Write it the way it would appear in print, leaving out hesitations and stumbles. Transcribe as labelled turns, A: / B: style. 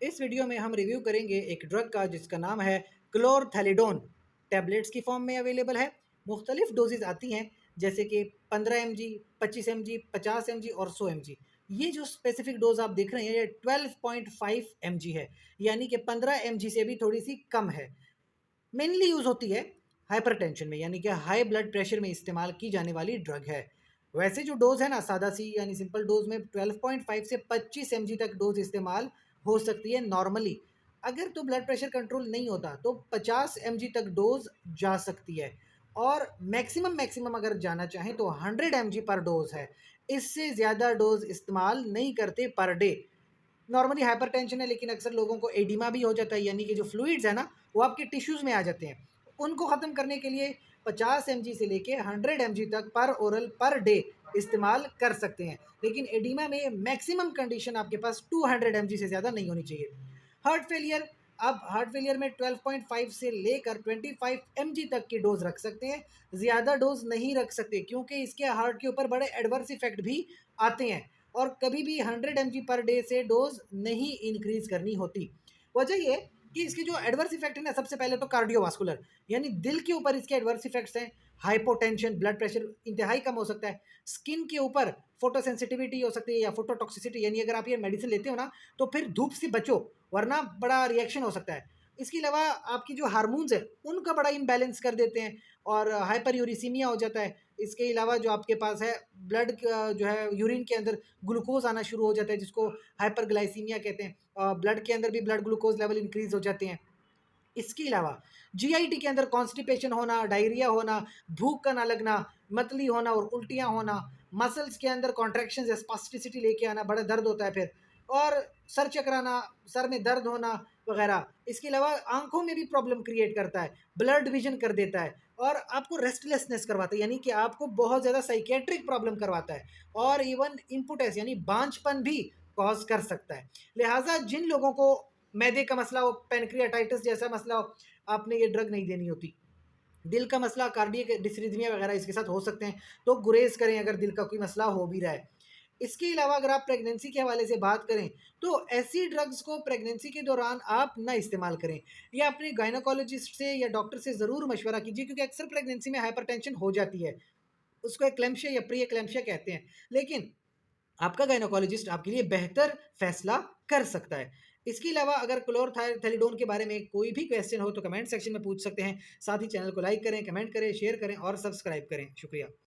A: इस वीडियो में हम रिव्यू करेंगे एक ड्रग का जिसका नाम है क्लोरथैलिडोन। टैबलेट्स की फॉर्म में अवेलेबल है। मुख्तलिफ डोजेज आती हैं जैसे कि 15 mg, 25 mg, 50 mg और 100 mg। ये जो स्पेसिफिक डोज आप देख रहे हैं ये 12.5 mg है, यानी कि 15 mg से भी थोड़ी सी कम है। मेनली यूज होती है हाइपरटेंशन में, यानी कि हाई ब्लड प्रेशर में इस्तेमाल की जाने वाली ड्रग है। वैसे जो डोज है ना, सादा सी यानी सिंपल डोज में 12.5 से 25 mg तक डोज इस्तेमाल हो सकती है नॉर्मली। अगर तो ब्लड प्रेशर कंट्रोल नहीं होता तो 50 mg तक डोज जा सकती है, और मैक्सिमम मैक्सिमम अगर जाना चाहें तो 100 mg पर डोज है। इससे ज़्यादा डोज इस्तेमाल नहीं करते पर डे। नॉर्मली हाइपरटेंशन है, लेकिन अक्सर लोगों को एडिमा भी हो जाता है, यानी कि जो फ्लूइड्स है ना वो आपके टिश्यूज़ में आ जाते हैं। उनको ख़त्म करने के लिए 50 mg से लेके 100 mg तक पर ओरल पर डे इस्तेमाल कर सकते हैं। लेकिन एडिमा में मैक्सिमम कंडीशन आपके पास 200 mg से ज़्यादा नहीं होनी चाहिए। हार्ट फेलियर, अब हार्ट फेलियर में 12.5 से लेकर 25 mg तक की डोज रख सकते हैं। ज़्यादा डोज नहीं रख सकते क्योंकि इसके हार्ट के ऊपर बड़े एडवर्स इफेक्ट भी आते हैं, और कभी भी 100 mg पर डे से डोज नहीं इंक्रीज करनी होती। वजह ये कि इसके जो एडवर्स इफेक्ट है ना, सबसे पहले तो कार्डियोवास्कुलर, यानी दिल के ऊपर इसके एडवर्स इफेक्ट्स हैं। हाइपोटेंशन, ब्लड प्रेशर इंतहाई कम हो सकता है। स्किन के ऊपर फोटोसेंसिटिविटी हो सकती है या फोटोटॉक्सिसिटी, यानी अगर आप ये मेडिसिन लेते हो ना तो फिर धूप से बचो, वरना बड़ा रिएक्शन हो सकता है। इसके अलावा आपकी जो हार्मोन्स है उनका बड़ा इम्बैलेंस कर देते हैं और हाइपर यूरिसीमिया हो जाता है। इसके अलावा जो आपके पास है ब्लड जो है यूरिन के अंदर ग्लूकोज आना शुरू हो जाता है, जिसको हाइपरग्लाइसीमिया कहते हैं। ब्लड के अंदर भी ब्लड ग्लूकोज लेवल इंक्रीज हो जाते हैं। इसके अलावा जीआईटी के अंदर कॉन्स्टिपेशन होना, डायरिया होना, भूख का ना लगना, मतली होना और उल्टियाँ होना, मसल्स के अंदर कॉन्ट्रैक्शन या स्पास्टिसिटी लेके आना, बड़ा दर्द होता है फिर, और सर चकराना, सर में दर्द होना वगैरह। इसके अलावा आंखों में भी प्रॉब्लम क्रिएट करता है, ब्लड विजन कर देता है, और आपको रेस्टलेसनेस करवाता है, यानी कि आपको बहुत ज़्यादा साइकेट्रिक प्रॉब्लम करवाता है, और इवन इम्पोटेंस यानी बांझपन भी कॉज कर सकता है। लिहाजा जिन लोगों को मैदे का मसला हो, पैनक्रियाटाइटिस जैसा मसला हो, आपने ये ड्रग नहीं देनी होती। दिल का मसला, कार्डियक डिसरिथमिया वगैरह इसके साथ हो सकते हैं, तो गुरेज करें अगर दिल का कोई मसला हो भी रहा है। इसके अलावा अगर आप प्रेगनेंसी के हवाले से बात करें तो ऐसी ड्रग्स को प्रेगनेंसी के दौरान आप ना इस्तेमाल करें, या अपने गायनोकोलॉजिस्ट से या डॉक्टर से ज़रूर मशवरा कीजिए, क्योंकि अक्सर प्रेगनेंसी में हाइपरटेंशन हो जाती है। उसको एक्लेम्शिया या प्री एक्लेम्शिया कहते हैं, लेकिन आपका गायनोकोलॉजिस्ट आपके लिए बेहतर फैसला कर सकता है। इसके अलावा अगर क्लोरथैलिडोन के बारे में कोई भी क्वेश्चन हो तो कमेंट सेक्शन में पूछ सकते हैं। साथ ही चैनल को लाइक करें, कमेंट करें, शेयर करें और सब्सक्राइब करें। शुक्रिया।